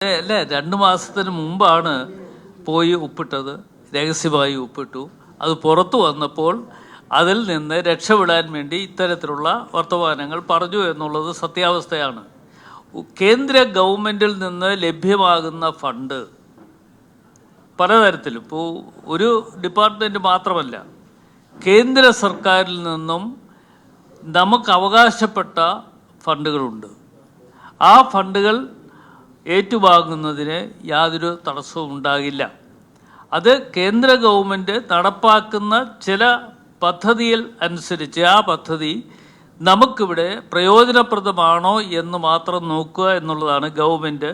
അല്ലേ 2 മാസത്തിന് മുമ്പാണ് പോയി ഒപ്പിട്ടത്, രഹസ്യമായി ഒപ്പിട്ടു. അത് പുറത്തു വന്നപ്പോൾ അതിൽ നിന്ന് രക്ഷപ്പെടാൻ വേണ്ടി ഇത്തരത്തിലുള്ള വർത്തമാനങ്ങൾ പറഞ്ഞു എന്നുള്ളത് സത്യാവസ്ഥയാണ്. കേന്ദ്ര ഗവൺമെൻറ്റിൽ നിന്ന് ലഭ്യമാകുന്ന ഫണ്ട് പലതരത്തിലും, ഇപ്പോൾ ഒരു ഡിപ്പാർട്ട്മെൻറ്റ് മാത്രമല്ല, കേന്ദ്ര സർക്കാരിൽ നിന്നും നമുക്ക് അവകാശപ്പെട്ട ഫണ്ടുകളുണ്ട്. ആ ഫണ്ടുകൾ ഏറ്റുവാങ്ങുന്നതിന് യാതൊരു തടസ്സവും ഉണ്ടാകില്ല. അത് കേന്ദ്ര ഗവൺമെൻറ് നടപ്പാക്കുന്ന ചില പദ്ധതിയിൽ അനുസരിച്ച് ആ പദ്ധതി നമുക്കിവിടെ പ്രയോജനപ്രദമാണോ എന്ന് മാത്രം നോക്കുക എന്നുള്ളതാണ് ഗവൺമെൻറ്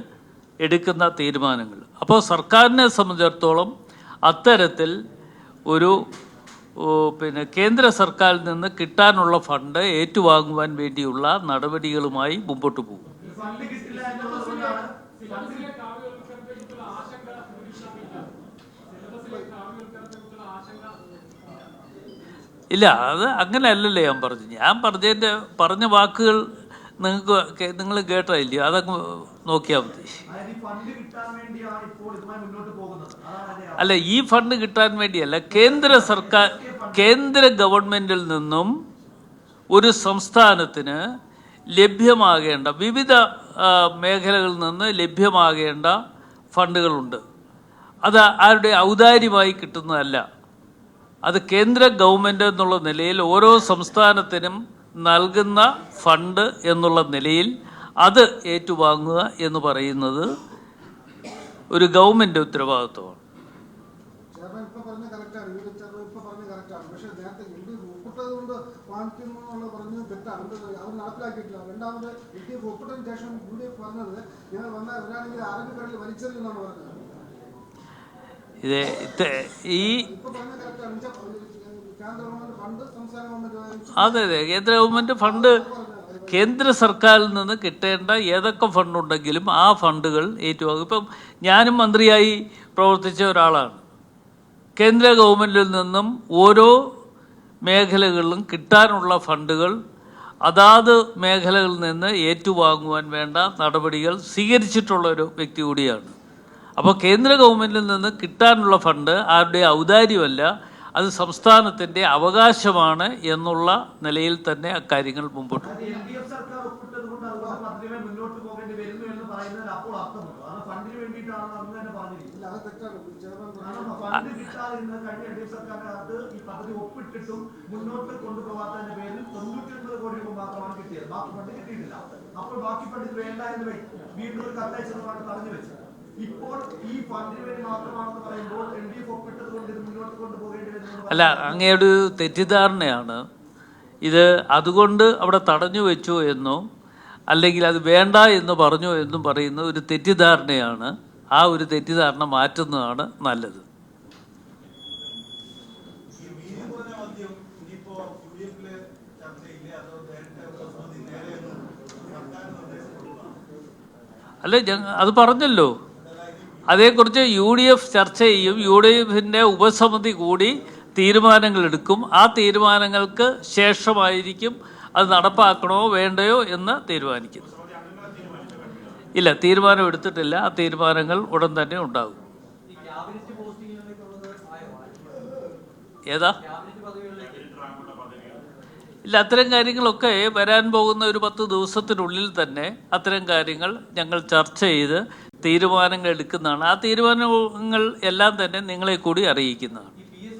എടുക്കുന്ന തീരുമാനങ്ങൾ. അപ്പോൾ സർക്കാരിനെ സംബന്ധിച്ചിടത്തോളം അത്തരത്തിൽ ഒരു കേന്ദ്ര സർക്കാരിൽ നിന്ന് കിട്ടാനുള്ള ഫണ്ട് ഏറ്റുവാങ്ങുവാൻ വേണ്ടിയുള്ള നടപടികളുമായി മുമ്പോട്ട് പോകും. ഇല്ല, അത് അങ്ങനെയല്ലല്ലേ ഞാൻ പറഞ്ഞ വാക്കുകൾ നിങ്ങൾ കേട്ടില്ലേ? അതൊക്കെ നോക്കിയാൽ മതി. അല്ല, ഈ ഫണ്ട് കിട്ടാൻ വേണ്ടിയല്ല, കേന്ദ്ര ഗവൺമെൻറ്റിൽ നിന്നും ഒരു സംസ്ഥാനത്തിന് ലഭ്യമാകേണ്ട വിവിധ മേഖലകളിൽ നിന്ന് ലഭ്യമാകേണ്ട ഫണ്ടുകളുണ്ട്. അത് ആരുടെ ഔദാര്യമായി കിട്ടുന്നതല്ല. അത് കേന്ദ്ര ഗവൺമെൻറ് എന്നുള്ള നിലയിൽ ഓരോ സംസ്ഥാനത്തിനും നൽകുന്ന ഫണ്ട് എന്നുള്ള നിലയിൽ അത് ഏറ്റുവാങ്ങുക എന്ന് പറയുന്നത് ഒരു ഗവൺമെൻറ് ഉത്തരവാദിത്വമാണ്. അതെ, കേന്ദ്ര ഗവൺമെൻറ് ഫണ്ട് കേന്ദ്ര സർക്കാരിൽ നിന്ന് കിട്ടേണ്ട ഏതൊക്കെ ഫണ്ടുണ്ടെങ്കിലും ആ ഫണ്ടുകൾ ഏറ്റുവാങ്ങും. ഇപ്പം ഞാനും മന്ത്രിയായി പ്രവർത്തിച്ച ഒരാളാണ്. കേന്ദ്ര ഗവൺമെൻറ്റിൽ നിന്നും ഓരോ മേഖലകളിലും കിട്ടാനുള്ള ഫണ്ടുകൾ അതാത് മേഖലകളിൽ നിന്ന് ഏറ്റുവാങ്ങുവാൻ വേണ്ട നടപടികൾ സ്വീകരിച്ചിട്ടുള്ള ഒരു വ്യക്തി കൂടിയാണ്. അപ്പോൾ കേന്ദ്ര ഗവൺമെൻറ്റിൽ നിന്ന് കിട്ടാനുള്ള ഫണ്ട് ആരുടെ ഔദാര്യമല്ല, അത് സംസ്ഥാനത്തിൻ്റെ അവകാശമാണ് എന്നുള്ള നിലയിൽ തന്നെ അക്കാര്യങ്ങൾ മുമ്പോട്ട് പോകും. അല്ല, അങ്ങയുടെ തെറ്റിദ്ധാരണയാണ് ഇത്. അതുകൊണ്ട് അവിടെ തടഞ്ഞു വെച്ചു എന്നോ അല്ലെങ്കിൽ അത് വേണ്ട എന്ന് പറഞ്ഞു എന്നും പറയുന്ന ഒരു തെറ്റിദ്ധാരണയാണ്. ആ ഒരു തെറ്റിദ്ധാരണ മാറ്റുന്നതാണ് നല്ലത്. അല്ല, അത് പറഞ്ഞല്ലോ, അതേക്കുറിച്ച് UDF ചർച്ച ചെയ്യും. UDFിൻ്റെ ഉപസമിതി കൂടി തീരുമാനങ്ങൾ എടുക്കും. ആ തീരുമാനങ്ങൾക്ക് ശേഷമായിരിക്കും അത് നടപ്പാക്കണോ വേണ്ടയോ എന്ന് തീരുമാനിക്കുന്നത്. ഇല്ല, തീരുമാനം എടുത്തിട്ടില്ല. ആ തീരുമാനങ്ങൾ ഉടൻ തന്നെ ഉണ്ടാകും. ഏതാ? ഇല്ല, അത്തരം കാര്യങ്ങളൊക്കെ വരാൻ പോകുന്ന ഒരു 10 ദിവസത്തിനുള്ളിൽ തന്നെ അത്തരം കാര്യങ്ങൾ ഞങ്ങൾ ചർച്ച ചെയ്ത് തീരുമാനങ്ങൾ എടുക്കുന്നതാണ്. ആ തീരുമാനങ്ങൾ എല്ലാം തന്നെ നിങ്ങളെ കൂടി അറിയിക്കുന്നതാണ്.